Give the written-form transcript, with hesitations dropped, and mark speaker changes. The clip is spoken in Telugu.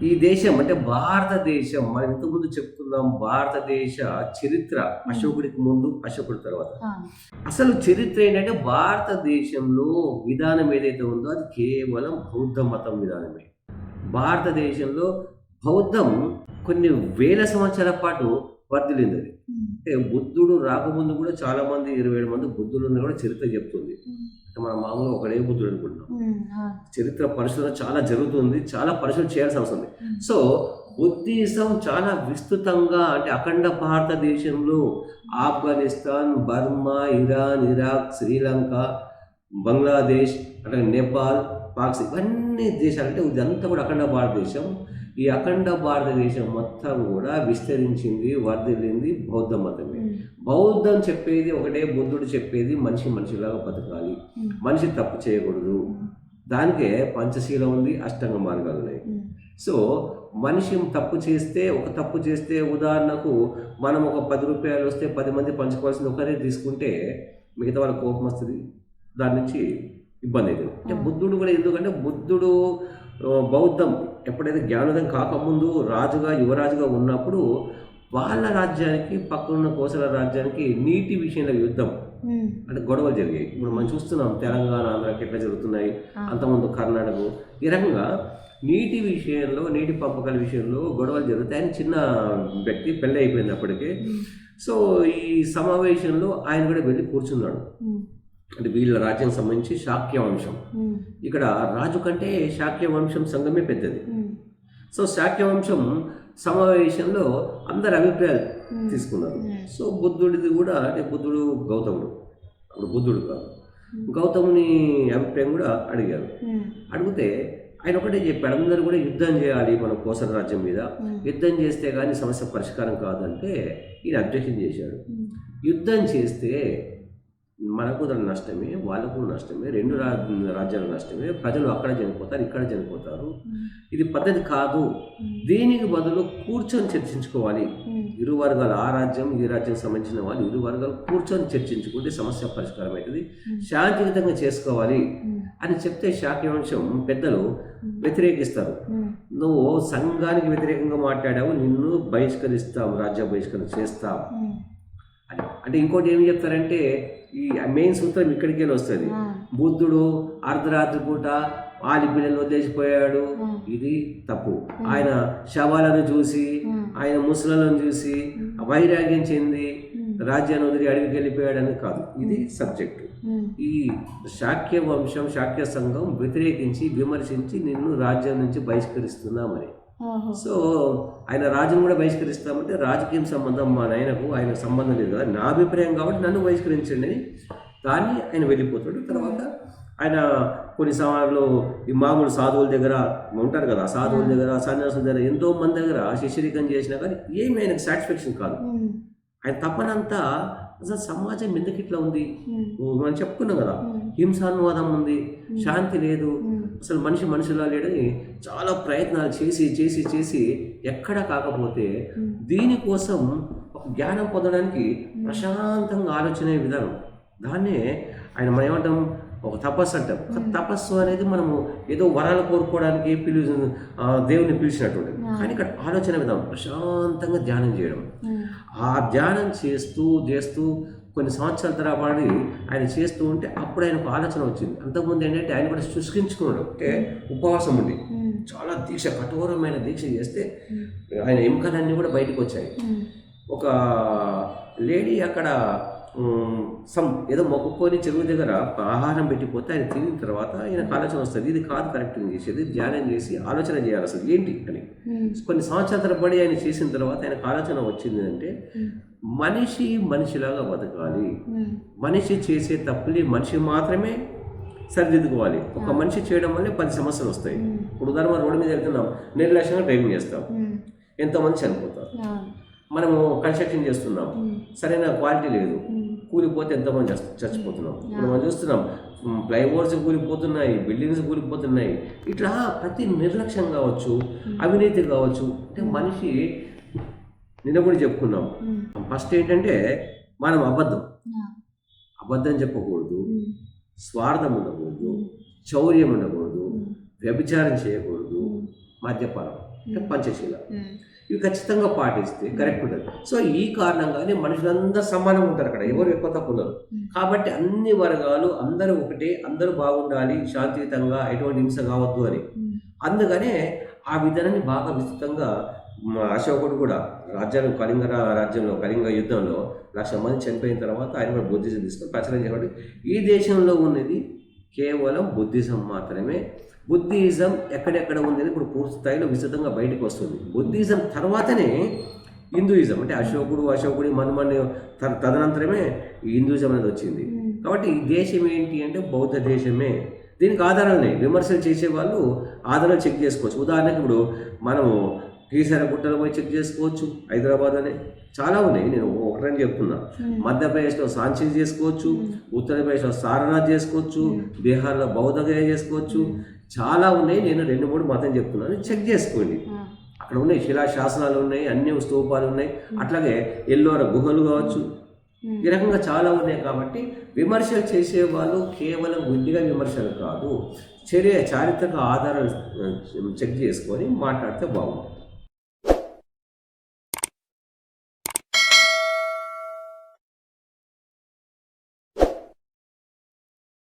Speaker 1: ఈ దేశం అంటే భారతదేశం మనం ఇంతకుముందు చెప్పుకున్నాం భారతదేశ చరిత్ర అశోకుడికి ముందు అశోకుడి తర్వాత. అసలు చరిత్ర ఏంటంటే భారతదేశంలో విధానం ఏదైతే ఉందో అది కేవలం బౌద్ధ మతం విధానమే. భారతదేశంలో బౌద్ధం కొన్ని వేల సంవత్సరాల పాటు వర్ధిల్లింది. అంటే బుద్ధుడు రాకముందు కూడా చాలా మంది 27 మంది బుద్ధులు ఉన్న కూడా చరిత్ర చెప్తుంది. అంటే మనం మామూలుగా ఒకడే బుద్ధుడు అనుకుంటున్నాం. చరిత్ర పరిశోధన చాలా జరుగుతుంది, చాలా పరిశోధన చేయాల్సి అవసరం ఉంది. సో బుద్ధిజం చాలా విస్తృతంగా అంటే అఖండ భారతదేశంలో Afghanistan, Burma, Iran, Iraq, Sri Lanka, Bangladesh, అంటే నేపాల్, పాకిస్తాన్ ఇవన్నీ దేశాలు అంటే ఇదంతా కూడా అఖండ భారతదేశం. ఈ అఖండ భారతదేశం మొత్తం కూడా విస్తరించింది, వర్ధిల్లింది బౌద్ధ మతమే. బౌద్ధం చెప్పేది ఒకటే, బుద్ధుడు చెప్పేది మనిషి మనిషిలాగా బతకాలి, మనిషి తప్పు చేయకూడదు. దానికే పంచశీలం ఉంది, అష్టాంగ మార్గాలు ఉన్నాయి. సో మనిషి తప్పు చేస్తే ఉదాహరణకు మనం ఒక 10 రూపాయలు వస్తే 10 మంది పంచుకోవాల్సింది ఒకరే తీసుకుంటే మిగతా వాళ్ళ కోపం వస్తుంది, దాని నుంచి ఇబ్బంది అవుతుంది. అంటే బుద్ధుడు కూడా ఎందుకంటే బుద్ధుడు బౌద్ధం ఎప్పుడైతే జ్ఞానోదయం కాకముందు రాజుగా యువరాజుగా ఉన్నప్పుడు వాళ్ళ రాజ్యానికి పక్కనున్న కోసల రాజ్యానికి నీటి విషయంలో యుద్ధం అంటే గొడవలు జరిగాయి. ఇప్పుడు మనం చూస్తున్నాం తెలంగాణ, ఆంధ్రాకి ఎట్లా జరుగుతున్నాయి, అంతకుముందు కర్ణాటక. ఈ రకంగా నీటి విషయంలో, నీటి పంపకాల విషయంలో గొడవలు జరుగుతాయని చిన్న వ్యక్తి పెళ్ళి అయిపోయింది అప్పటికే. సో ఈ సమావేశంలో ఆయన కూడా వెళ్ళి కూర్చున్నాడు. అంటే వీళ్ళ రాజ్యం సంబంధించి శాక్య వంశం, ఇక్కడ రాజు కంటే శాక్య వంశం సంఘమే పెద్దది. సో శాక్య వంశం సమావేశంలో అందరి అభిప్రాయాలు తీసుకున్నారు. సో బుద్ధుడిది కూడా అంటే బుద్ధుడు గౌతముడు, అప్పుడు బుద్ధుడు కాదు, గౌతముని అభిప్రాయం కూడా అడిగారు. అడిగితే ఆయన ఒకటే చెప్పాడు, అందరూ కూడా యుద్ధం చేయాలి మన కోసల రాజ్యం మీద, యుద్ధం చేస్తే కానీ సమస్య పరిష్కారం కాదంటే ఈయన అబ్జెక్షన్ చేశాడు. యుద్ధం చేస్తే మనకు నష్టమే, వాళ్ళకు నష్టమే, 2 రాజ్యాల నష్టమే, ప్రజలు అక్కడ చనిపోతారు, ఇక్కడ చనిపోతారు, ఇది పద్ధతి కాదు. దీనికి బదులు కూర్చొని చర్చించుకోవాలి, ఇరు వర్గాలు, ఆ రాజ్యం ఈ రాజ్యం సంబంధించిన వాళ్ళు ఇరు వర్గాలు కూర్చొని చర్చించుకుంటే సమస్య పరిష్కారం అవుతుంది, శాంతియుతంగా చేసుకోవాలి అని చెప్తే శాక్యవంశం పెద్దలు వ్యతిరేకిస్తారు. నువ్వు సంఘానికి వ్యతిరేకంగా మాట్లాడావు, నిన్ను బహిష్కరిస్తాం, రాజ్య బహిష్కరణ చేస్తాం అని. అంటే ఇంకోటి ఏమి చెప్తారంటే ఈ మెయిన్ సూత్రం ఇక్కడికి వెళ్ళి వస్తుంది. బుద్ధుడు అర్ధరాత్రి పూట ఆలి పిల్లలు వదిలేసిపోయాడు, ఇది తప్పు. ఆయన శవాలను చూసి, ఆయన ముసలను చూసి వైరాగ్యం చెంది రాజ్యాన్ని వదిలి అడవికి వెళ్ళిపోయాడని కాదు, ఇది సబ్జెక్టు. ఈ శాక్య వంశం, శాక్య సంఘం వ్యతిరేకించి విమర్శించి నిన్ను రాజ్యం నుంచి బహిష్కరిస్తున్నామని. సో ఆయన రాజును కూడా బహిష్కరిస్తామంటే రాజకీయం సంబంధం మా నాయనకు ఆయన సంబంధం లేదు కదా, నా అభిప్రాయం కాబట్టి నన్ను బహిష్కరించండి అని దాన్ని ఆయన వెళ్ళిపోతాడు. తర్వాత ఆయన కొన్ని సమయాల్లో ఈ మామూలు సాధువుల దగ్గర ఉంటారు కదా, సాధువుల దగ్గర, సన్యాసుల దగ్గర, ఎంతో మంది దగ్గర శిష్యరికం చేసినా కానీ ఏమి ఆయనకు సాటిస్ఫాక్షన్ కాదు. ఆయన తప్పనంతా అసలు సమాజం ఎందుకు ఇట్లా ఉంది, మనం చెప్పుకున్నాం కదా, హింసానువాదం ఉంది, శాంతి లేదు, అసలు మనిషిలా లేడని చాలా ప్రయత్నాలు చేసి ఎక్కడా కాకపోతే దీనికోసం ఒక జ్ఞానం పొందడానికి ప్రశాంతంగా ఆలోచనే విధానం, దాన్నే ఆయన మనం ఏమంటాం ఒక తపస్సు అంటాం. తపస్సు అనేది మనము ఏదో వరాలు కోరుకోవడానికి దేవుని పిలిచినటువంటి, కానీ ఇక్కడ ఆలోచన విధానం ప్రశాంతంగా ధ్యానం చేయడం. ఆ ధ్యానం చేస్తూ కొన్ని సంవత్సరాల తరబడి ఆయన చేస్తూ ఉంటే అప్పుడు ఆయనకు ఆలోచన వచ్చింది. అంతకుముందు ఏంటంటే ఆయన కూడా శుష్కించుకున్నాడు, అంటే ఉపవాసం ఉండి చాలా దీక్ష, కఠోరమైన దీక్ష చేస్తే ఆయన ఎముకలన్నీ కూడా బయటకు వచ్చాయి. ఒక లేడీ అక్కడ ఏదో మొక్కుకొని చెరువు దగ్గర ఆహారం పెట్టిపోతే ఆయన తినిన తర్వాత ఆయనకు ఆలోచన వస్తుంది, ఇది కాదు కరెక్ట్ చేసేది, ధ్యానం చేసి ఆలోచన చేయాలి అసలు ఏంటి అని. కొన్ని సంవత్సరాల తరబడి ఆయన చేసిన తర్వాత ఆయనకు ఆలోచన వచ్చింది అంటే మనిషిలాగా బతకాలి, మనిషి చేసే తప్పుని మనిషి మాత్రమే సరిదిద్దుకోవాలి. ఒక మనిషి చేయడం వల్ల 10 సమస్యలు వస్తాయి. ఇప్పుడు ఉదాహరణ రోడ్డు మీద వెళ్తున్నాం, నిర్లక్ష్యంగా డ్రైవింగ్ చేస్తాం, ఎంతోమంది చనిపోతారు. మనము కన్స్ట్రక్షన్ చేస్తున్నాం, సరైన క్వాలిటీ లేదు, కూలిపోతే ఎంతోమంది చచ్చిపోతున్నాం. ఇప్పుడు మనం చూస్తున్నాం ఫ్లైఓవర్స్ కూలిపోతున్నాయి, బిల్డింగ్స్ కూలిపోతున్నాయి. ఇట్లా ప్రతి నిర్లక్ష్యం కావచ్చు, అవినీతి కావచ్చు. అంటే మనిషి నిన్న కూడా చెప్పుకున్నాం, ఫస్ట్ ఏంటంటే మనం అబద్ధం చెప్పకూడదు, స్వార్థం ఉండకూడదు, చౌర్యం ఉండకూడదు, వ్యభిచారం చేయకూడదు, మద్యపానం అంటే పంచశీల. ఇవి ఖచ్చితంగా పాటిస్తే కరెక్ట్ ఉంటుంది. సో ఈ కారణంగానే మనుషులందరూ సమానంగా ఉంటారు అక్కడ, ఎవరు ఎక్కువ తక్కువ ఉన్నారు. కాబట్టి అన్ని వర్గాలు అందరూ ఒకటే, అందరూ బాగుండాలి, శాంతియుతంగా, ఎటువంటి హింస కావద్దు అని. అందుకనే ఆ విధానాన్ని బాగా విస్తృతంగా అశోకుడు కూడా కళింగ రాజ్యంలో, కళింగ యుద్ధంలో 1,00,000 మంది చనిపోయిన తర్వాత ఆయన కూడా బుద్ధిజం తీసుకొని ప్రచారం చేయబట్టి ఈ దేశంలో ఉన్నది కేవలం బుద్ధిజం మాత్రమే. బుద్ధిజం ఎక్కడెక్కడ ఉంది ఇప్పుడు పూర్తి స్థాయిలో విస్తృతంగా బయటకు వస్తుంది. బుద్ధిజం తర్వాతనే హిందూయిజం, అంటే అశోకుడి మన్మని తదనంతరమే హిందూయిజం అనేది వచ్చింది. కాబట్టి ఈ దేశం ఏంటి అంటే బౌద్ధ దేశమే. దీనికి ఆధారాలు విమర్శలు చేసే వాళ్ళు ఆధారాలు చెక్ చేసుకోవచ్చు. ఉదాహరణకి ఇప్పుడు మనము కీసర గుట్టలో పోయి చెక్ చేసుకోవచ్చు, హైదరాబాద్ అనే చాలా ఉన్నాయి, నేను ఒకటని చెప్తున్నా. మధ్యప్రదేశ్లో సాంచి చేసుకోవచ్చు, ఉత్తరప్రదేశ్లో సారనాథ్ చేసుకోవచ్చు, బీహార్లో బౌద్ధగయ చేసుకోవచ్చు, చాలా ఉన్నాయి. నేను 2-3 మాత్రం చెప్తున్నాను, చెక్ చేసుకోండి. అక్కడ ఉన్నాయి శిలాశాసనాలు ఉన్నాయి, అన్ని స్తూపాలు ఉన్నాయి, అట్లాగే ఎల్లోర గుహలు కావచ్చు, ఈ రకంగా చాలా ఉన్నాయి. కాబట్టి విమర్శలు చేసేవాళ్ళు కేవలం గుడ్డిగా విమర్శలు కాదు, చారిత్రక ఆధారాలు చెక్ చేసుకొని మాట్లాడితే బాగుంటుంది.